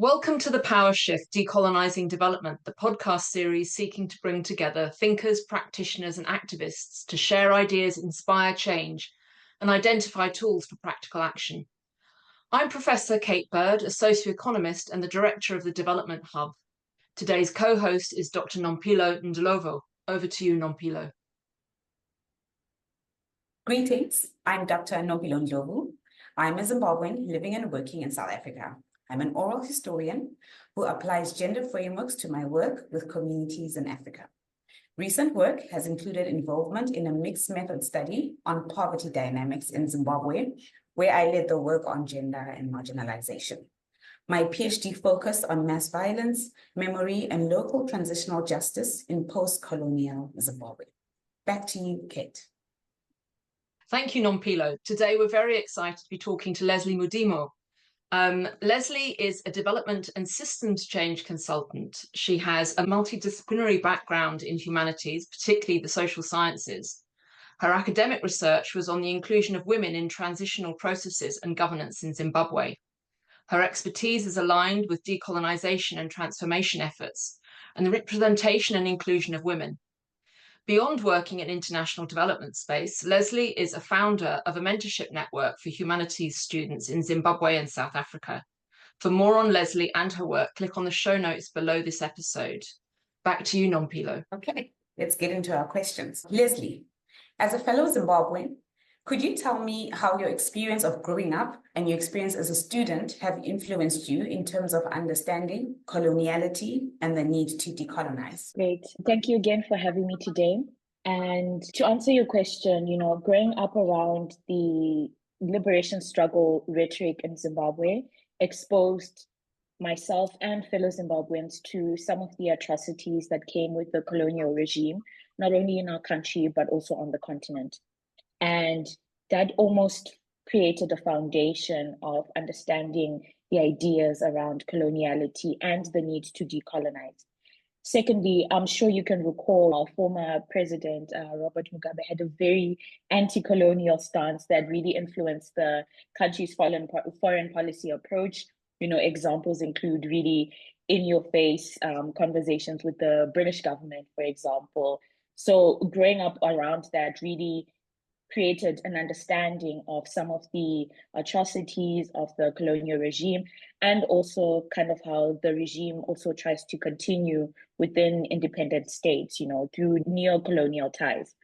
Welcome to the Power Shift, Decolonising Development, the podcast series seeking to bring together thinkers, practitioners and activists to share ideas, inspire change and identify tools for practical action. I'm Professor Kate Bird, a socioeconomist and the director of the Development Hub. Today's co-host is Dr. Nompilo Ndlovu. Over to you, Nompilo. Greetings, I'm Dr. Nompilo Ndlovu. I'm a Zimbabwean living and working in South Africa. I'm an oral historian who applies gender frameworks to my work with communities in Africa. Recent work has included involvement in a mixed method study on poverty dynamics in Zimbabwe, where I led the work on gender and marginalization. My PhD focused on mass violence, memory, and local transitional justice in post-colonial Zimbabwe. Back to you, Kate. Thank you, Nompilo. Today, we're very excited to be talking to Leslie Mudimu. Leslie is a development and systems change consultant. She has a multi-disciplinary background in humanities, particularly the social sciences. Her academic research was on the inclusion of women in transitional processes and governance in Zimbabwe. Her expertise is aligned with decolonisation and transformation efforts and the representation and inclusion of women. Beyond working in international development space, Leslie is a founder of a mentorship network for humanities students in Zimbabwe and South Africa. For more on Leslie and her work, click on the show notes below this episode. Back to you, Nompilo. Okay, let's get into our questions. Leslie, as a fellow Zimbabwean, could you tell me how your experience of growing up and your experience as a student have influenced you in terms of understanding coloniality and the need to decolonize? Great. Thank you again for having me today. And to answer your question, growing up around the liberation struggle rhetoric in Zimbabwe exposed myself and fellow Zimbabweans to some of the atrocities that came with the colonial regime, not only in our country, but also on the continent. And that almost created a foundation of understanding the ideas around coloniality and the need to decolonize. Secondly, I'm sure you can recall our former president, Robert Mugabe, had a very anti-colonial stance that really influenced the country's foreign policy approach. Examples include really in-your-face conversations with the British government, for example. So growing up around that really created an understanding of some of the atrocities of the colonial regime, and also kind of how the regime also tries to continue within independent states, through neo-colonial ties.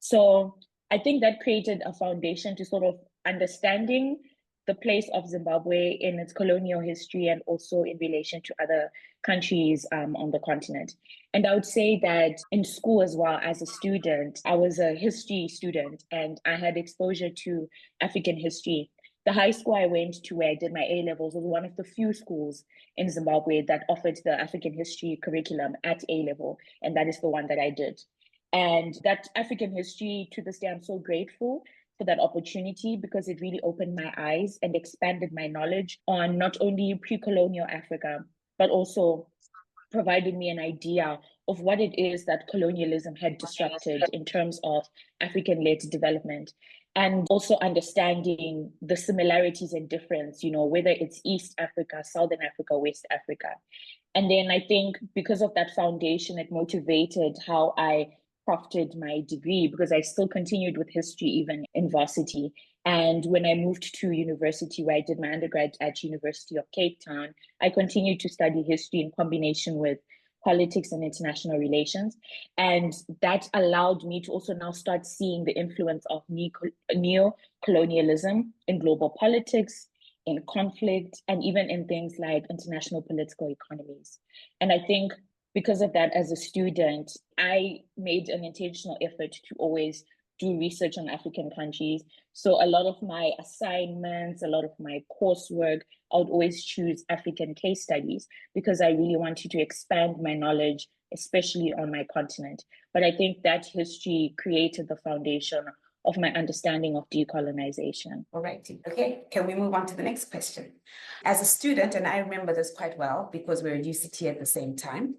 So I think that created a foundation to sort of understanding the place of Zimbabwe in its colonial history and also in relation to other countries on the continent. And I would say that in school as well, as a student, I was a history student and I had exposure to African history. The high school I went to where I did my A-levels was one of the few schools in Zimbabwe that offered the African history curriculum at A-level, and that is the one that I did. And that African history, to this day, I'm so grateful for that opportunity because it really opened my eyes and expanded my knowledge on not only pre-colonial Africa, but also provided me an idea of what it is that colonialism had disrupted in terms of African-led development, and also understanding the similarities and difference, whether it's East Africa, Southern Africa, West Africa. And then I think because of that foundation, it motivated how I crafted my degree, because I still continued with history even in varsity. And when I moved to university, where I did my undergrad at University of Cape Town, I continued to study history in combination with politics and international relations. And that allowed me to also now start seeing the influence of neo-colonialism in global politics, in conflict, and even in things like international political economies. And I think because of that, as a student, I made an intentional effort to always do research on African countries. So a lot of my assignments, a lot of my coursework, I would always choose African case studies because I really wanted to expand my knowledge, especially on my continent. But I think that history created the foundation of my understanding of decolonization. All right. Okay, can we move on to the next question? As a student, and I remember this quite well because we're at UCT at the same time,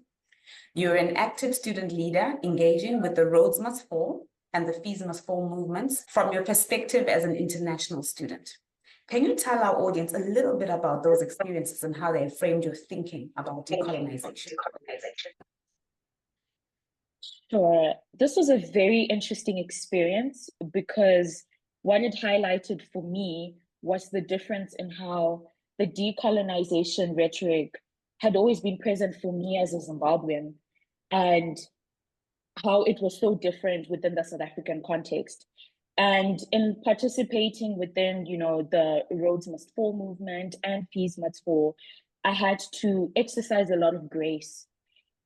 you're an active student leader engaging with the Rhodes Must Fall and the Fees Must Fall movements from your perspective as an international student. Can you tell our audience a little bit about those experiences and how they framed your thinking about decolonization? Sure. This was a very interesting experience because what it highlighted for me was the difference in how the decolonization rhetoric had always been present for me as a Zimbabwean, and how it was so different within the South African context. And in participating within, the Rhodes Must Fall movement and Peace Must Fall, I had to exercise a lot of grace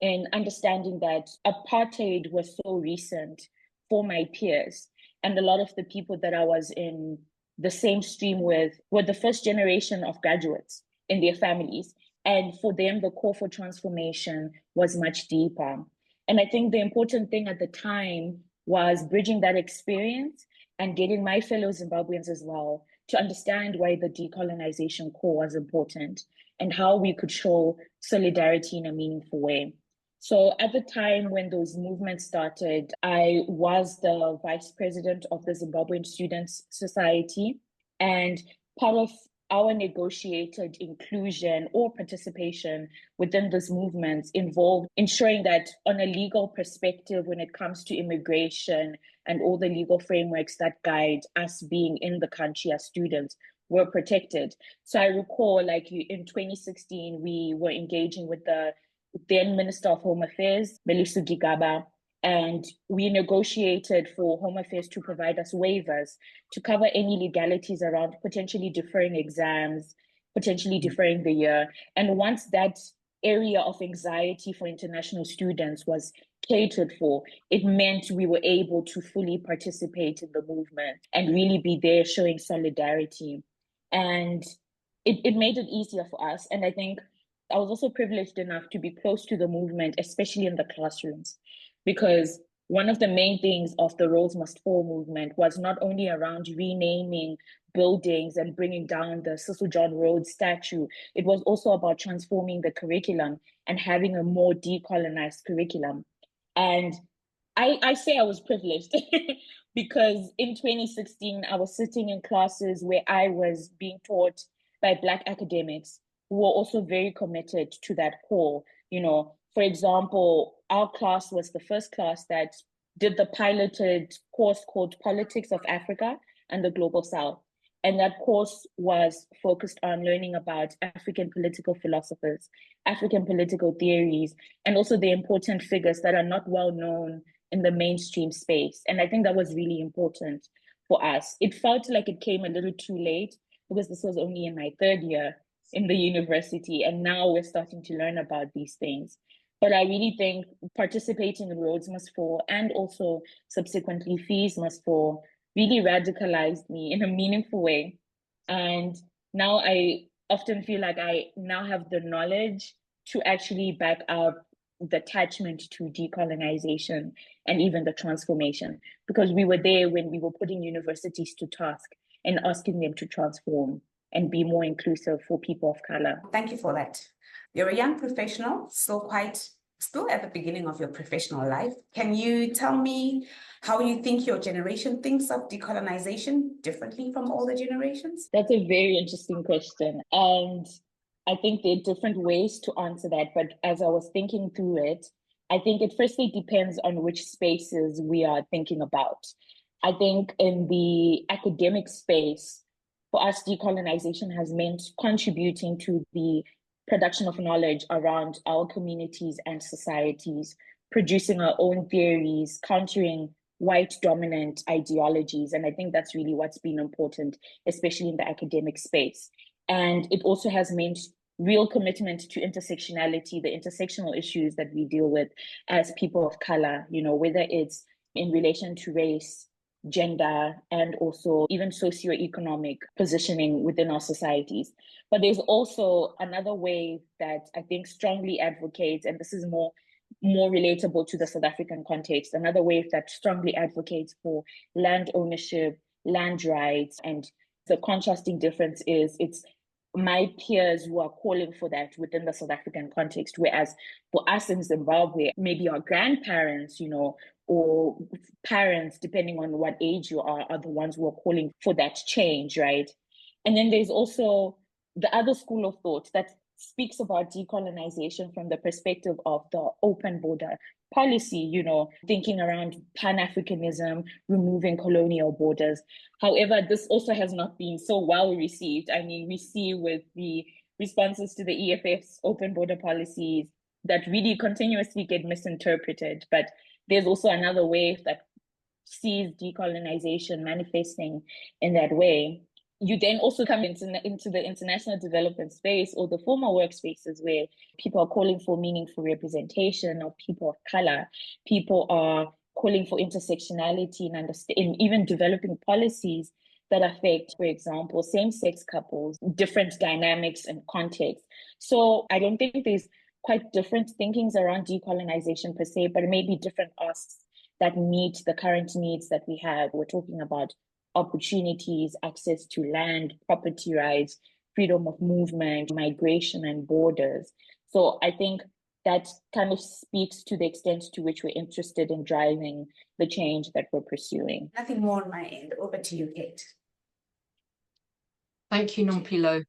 in understanding that apartheid was so recent for my peers. And a lot of the people that I was in the same stream with were the first generation of graduates in their families. And for them, the call for transformation was much deeper. And I think the important thing at the time was bridging that experience and getting my fellow Zimbabweans as well to understand why the decolonization call was important and how we could show solidarity in a meaningful way. So at the time when those movements started, I was the vice president of the Zimbabwean Students Society. And part of our negotiated inclusion or participation within those movements involved ensuring that on a legal perspective, when it comes to immigration and all the legal frameworks that guide us being in the country as students, were protected. So I recall in 2016, we were engaging with the then Minister of Home Affairs, Melissu Gigaba, and we negotiated for Home Affairs to provide us waivers to cover any legalities around potentially deferring exams, potentially deferring the year. And once that area of anxiety for international students was catered for, it meant we were able to fully participate in the movement and really be there showing solidarity. And it made it easier for us. And I think I was also privileged enough to be close to the movement, especially in the classrooms, because one of the main things of the Rhodes Must Fall movement was not only around renaming buildings and bringing down the Cecil John Rhodes statue, it was also about transforming the curriculum and having a more decolonized curriculum. And I say I was privileged because in 2016, I was sitting in classes where I was being taught by Black academics who were also very committed to that call. For example, our class was the first class that did the piloted course called Politics of Africa and the Global South. And that course was focused on learning about African political philosophers, African political theories, and also the important figures that are not well known in the mainstream space. And I think that was really important for us. It felt like it came a little too late because this was only in my third year in the university, and now we're starting to learn about these things. But I really think participating in Rhodes Must Fall and also subsequently Fees Must Fall really radicalized me in a meaningful way. And now I often feel like I now have the knowledge to actually back up the attachment to decolonization and even the transformation, because we were there when we were putting universities to task and asking them to transform and be more inclusive for people of color. Thank you for that. You're a young professional, still at the beginning of your professional life. Can you tell me how you think your generation thinks of decolonization differently from older generations? That's a very interesting question. And I think there are different ways to answer that. But as I was thinking through it, I think it firstly depends on which spaces we are thinking about. I think in the academic space, for us, decolonization has meant contributing to the production of knowledge around our communities and societies, producing our own theories, countering white dominant ideologies. And I think that's really what's been important, especially in the academic space. And it also has meant real commitment to intersectionality, the intersectional issues that we deal with as people of color, whether it's in relation to race, gender, and also even socioeconomic positioning within our societies. But there's also another wave that I think strongly advocates, and this is more relatable to the South African context, another wave that strongly advocates for land ownership, land rights. And the contrasting difference is it's my peers who are calling for that within the South African context, whereas for us in Zimbabwe, maybe our grandparents, or parents, depending on what age you are the ones who are calling for that change, right? And then there's also the other school of thought that speaks about decolonization from the perspective of the open border policy, you know, thinking around Pan-Africanism, removing colonial borders. However, this also has not been so well received. I mean, we see with the responses to the EFF's open border policies that really continuously get misinterpreted. But there's also another wave that sees decolonization manifesting in that way. You then also come into the international development space or the formal workspaces where people are calling for meaningful representation of people of color. People are calling for intersectionality in even developing policies that affect, for example, same-sex couples, different dynamics and contexts. So I don't think there's quite different thinkings around decolonization per se, but maybe different asks that meet the current needs that we have. We're talking about opportunities, access to land, property rights, freedom of movement, migration, and borders. So I think that kind of speaks to the extent to which we're interested in driving the change that we're pursuing. Nothing more on my end. Over to you, Kate. Thank you, Nompilo.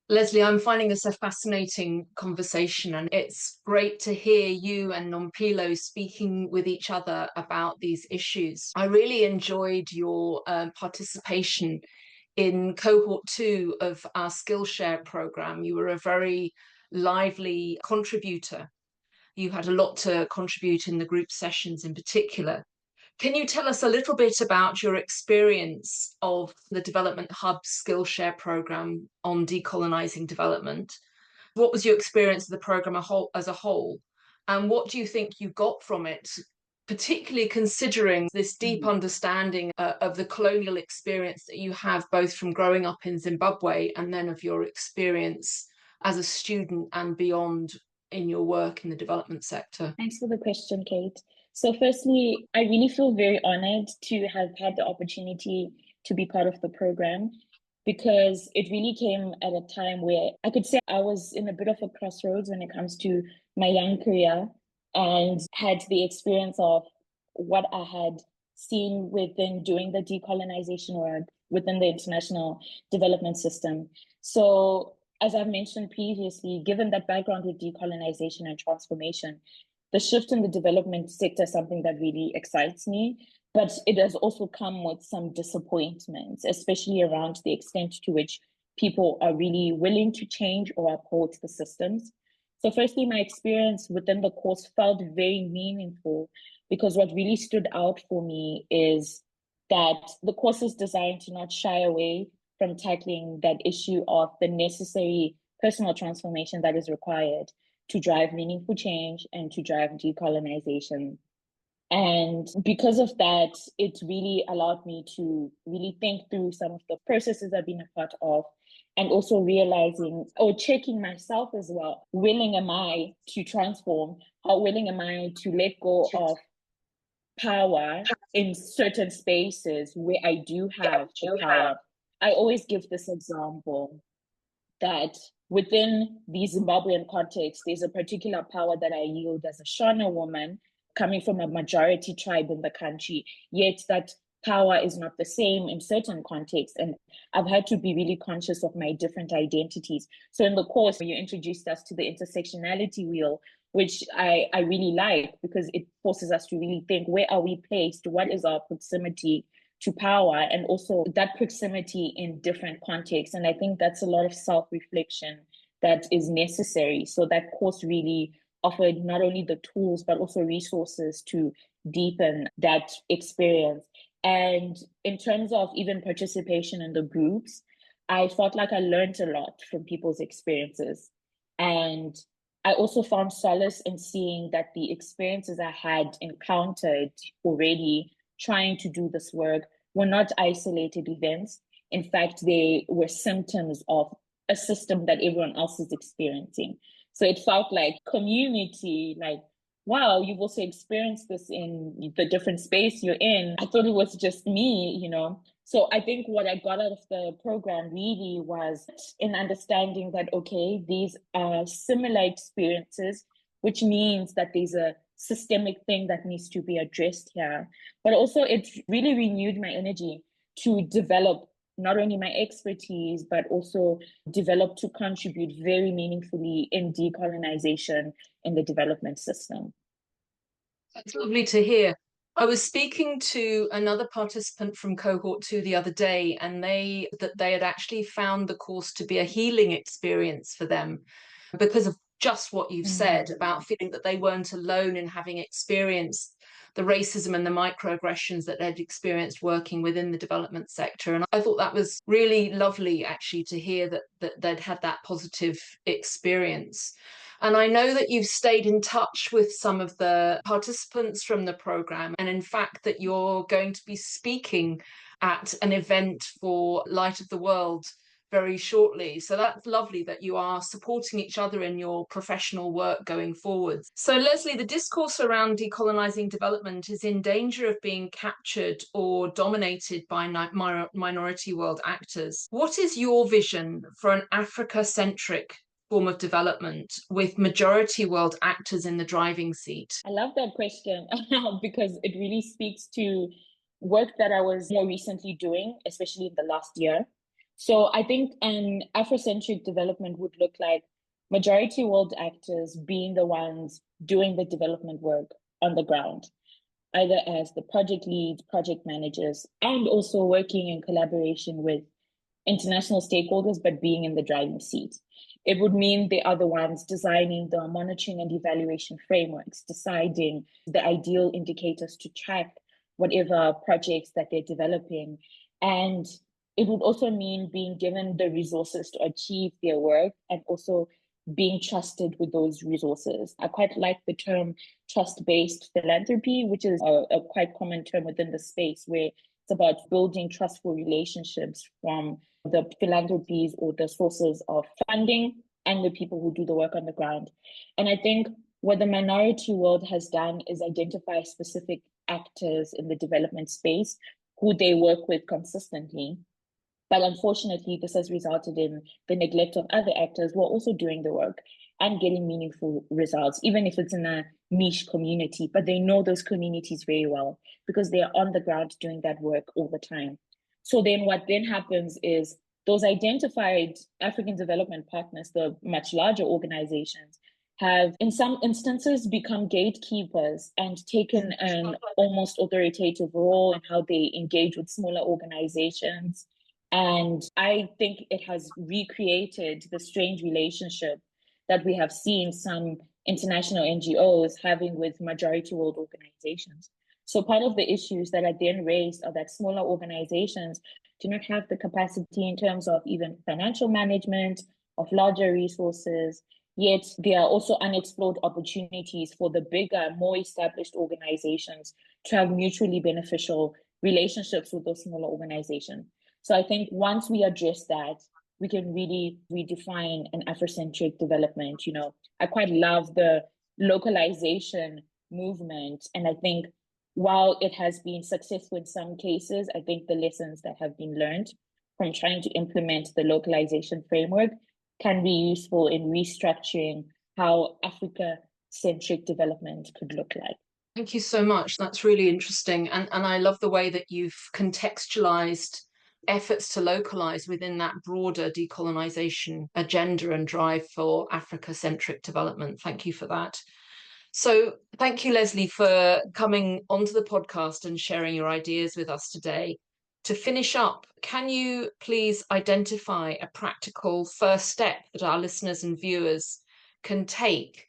Leslie, I'm finding this a fascinating conversation, and it's great to hear you and Nompilo speaking with each other about these issues. I really enjoyed your participation in cohort 2 of our Skillshare program. You were a very lively contributor. You had a lot to contribute in the group sessions in particular. Can you tell us a little bit about your experience of the Development Hub Skillshare program on decolonising development? What was your experience of the program as a whole? And what do you think you got from it, particularly considering this deep understanding of the colonial experience that you have, both from growing up in Zimbabwe and then of your experience as a student and beyond in your work in the development sector? Thanks for the question, Kate. So firstly, I really feel very honored to have had the opportunity to be part of the program, because it really came at a time where I could say I was in a bit of a crossroads when it comes to my young career, and had the experience of what I had seen within doing the decolonization work within the international development system. So as I've mentioned previously, given that background with decolonization and transformation, the shift in the development sector is something that really excites me, but it has also come with some disappointments, especially around the extent to which people are really willing to change or uphold the systems. So firstly, my experience within the course felt very meaningful, because what really stood out for me is that the course is designed to not shy away from tackling that issue of the necessary personal transformation that is required to drive meaningful change and to drive decolonization. And because of that, it really allowed me to really think through some of the processes I've been a part of, and also realizing or checking myself as well. Willing am I to transform? How willing am I to let go of power in certain spaces where I do have the power? I always give this example that within the Zimbabwean context, there's a particular power that I yield as a Shona woman coming from a majority tribe in the country, yet that power is not the same in certain contexts. And I've had to be really conscious of my different identities. So in the course, you introduced us to the intersectionality wheel, which I really like, because it forces us to really think, where are we placed? What is our proximity to power, and also that proximity in different contexts? And I think that's a lot of self-reflection that is necessary. So that course really offered not only the tools, but also resources to deepen that experience. And in terms of even participation in the groups, I felt like I learned a lot from people's experiences. And I also found solace in seeing that the experiences I had encountered already trying to do this work were not isolated events. In fact, they were symptoms of a system that everyone else is experiencing. So it felt like community, like, wow, you've also experienced this in the different space you're in. I thought it was just me, you know. So I think what I got out of the program really was in understanding that, okay, these are similar experiences, which means that there's a systemic thing that needs to be addressed here. But also it really renewed my energy to develop not only my expertise, but also develop to contribute very meaningfully in decolonization in the development system. That's lovely to hear. I was speaking to another participant from Cohort 2 the other day, and they had actually found the course to be a healing experience for them because of just what you've said about feeling that they weren't alone in having experienced the racism and the microaggressions that they'd experienced working within the development sector. And I thought that was really lovely, actually, to hear that they'd had that positive experience. And I know that you've stayed in touch with some of the participants from the programme, and in fact that you're going to be speaking at an event for Light of the World very shortly. So that's lovely that you are supporting each other in your professional work going forward. So Leslie, the discourse around decolonising development is in danger of being captured or dominated by minority world actors. What is your vision for an Africa-centric form of development with majority world actors in the driving seat? I love that question because it really speaks to work that I was more recently doing, especially in the last year. So I think an Afrocentric development would look like majority world actors being the ones doing the development work on the ground, either as the project leads, project managers, and also working in collaboration with international stakeholders, but being in the driving seat. It would mean they are the ones designing the monitoring and evaluation frameworks, deciding the ideal indicators to track whatever projects that they're developing. And it would also mean being given the resources to achieve their work and also being trusted with those resources. I quite like the term trust-based philanthropy, which is a quite common term within the space, where it's about building trustful relationships from the philanthropies or the sources of funding and the people who do the work on the ground. And I think what the minority world has done is identify specific actors in the development space who they work with consistently. But unfortunately, this has resulted in the neglect of other actors who are also doing the work and getting meaningful results, even if it's in a niche community. But they know those communities very well because they are on the ground doing that work all the time. So then what then happens is those identified African development partners, the much larger organizations, have in some instances become gatekeepers and taken an almost authoritative role in how they engage with smaller organizations. And I think it has recreated the strange relationship that we have seen some international NGOs having with majority world organizations. So part of the issues that are then raised are that smaller organizations do not have the capacity in terms of even financial management, of larger resources, yet there are also unexplored opportunities for the bigger, more established organizations to have mutually beneficial relationships with those smaller organizations. So I think once we address that, we can really redefine an Afrocentric development. You know, I quite love the localization movement. And I think while it has been successful in some cases, I think the lessons that have been learned from trying to implement the localization framework can be useful in restructuring how Africa-centric development could look like. Thank you so much. That's really interesting. And I love the way that you've contextualized efforts to localize within that broader decolonization agenda and drive for Africa-centric development. Thank you for that. So thank you, Leslie, for coming onto the podcast and sharing your ideas with us today. To finish up, can you please identify a practical first step that our listeners and viewers can take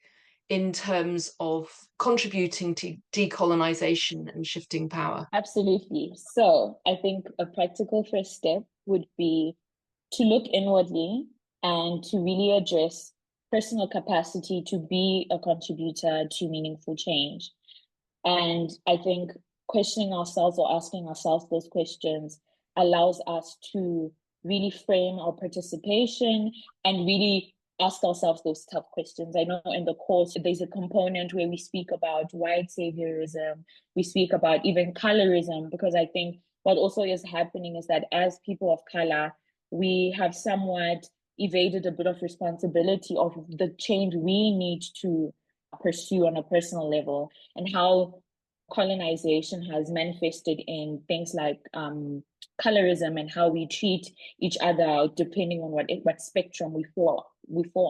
in terms of contributing to decolonization and shifting power? Absolutely. So I think a practical first step would be to look inwardly and to really address personal capacity to be a contributor to meaningful change. And I think questioning ourselves or asking ourselves those questions allows us to really frame our participation and really ask ourselves those tough questions. I know in the course, there's a component where we speak about white saviorism, we speak about even colorism, because I think what also is happening is that as people of color, we have somewhat evaded a bit of responsibility of the change we need to pursue on a personal level and how colonization has manifested in things like colorism and how we treat each other depending on what spectrum we fall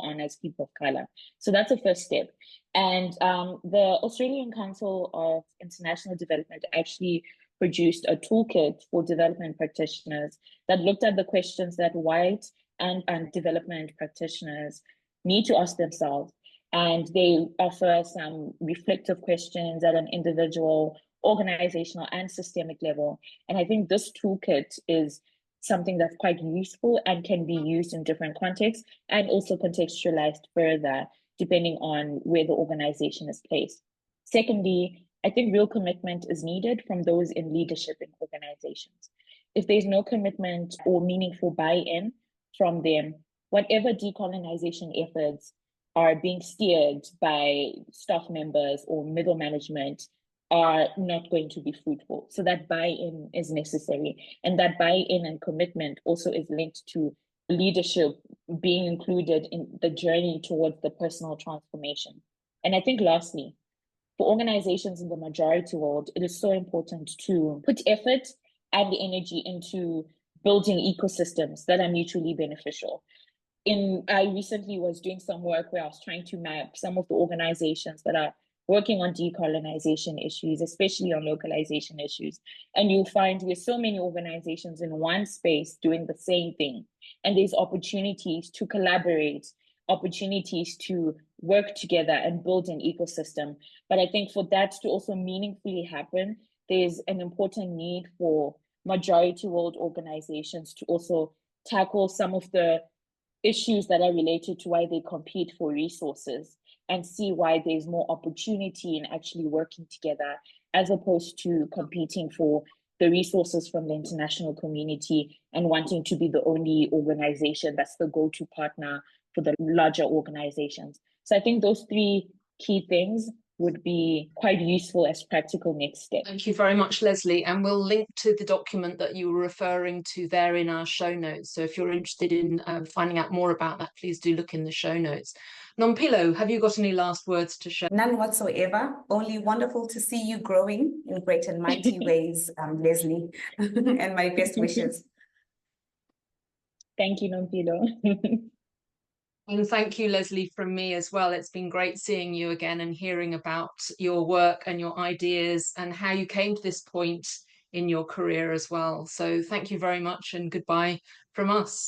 on as people of color. So that's the first step. And the Australian Council of International Development actually produced a toolkit for development practitioners that looked at the questions that white and development practitioners need to ask themselves. And they offer some reflective questions at an individual, organizational, and systemic level. And I think this toolkit is something that's quite useful and can be used in different contexts and also contextualized further depending on where the organization is placed. Secondly, I think real commitment is needed from those in leadership in organizations. If there's no commitment or meaningful buy-in from them, whatever decolonization efforts are being steered by staff members or middle management are not going to be fruitful. So that buy-in is necessary. And that buy-in and commitment also is linked to leadership being included in the journey towards the personal transformation. And I think lastly, for organizations in the majority world, it is so important to put effort and the energy into building ecosystems that are mutually beneficial. I recently was doing some work where I was trying to map some of the organizations that are working on decolonization issues, especially on localization issues. And you'll find there's so many organizations in one space doing the same thing. And there's opportunities to collaborate, opportunities to work together and build an ecosystem. But I think for that to also meaningfully happen, there's an important need for majority world organizations to also tackle some of the issues that are related to why they compete for resources and see why there's more opportunity in actually working together as opposed to competing for the resources from the international community and wanting to be the only organization that's the go-to partner for the larger organizations. So I think those three key things would be quite useful as practical next steps. Thank you very much, Leslie. And we'll link to the document that you were referring to there in our show notes. So if you're interested in finding out more about that, please do look in the show notes. Nompilo, have you got any last words to share? None whatsoever. Only wonderful to see you growing in great and mighty ways, Leslie, and my best wishes. Thank you, Nompilo. And thank you, Leslie, from me as well. It's been great seeing you again and hearing about your work and your ideas and how you came to this point in your career as well. So thank you very much and goodbye from us.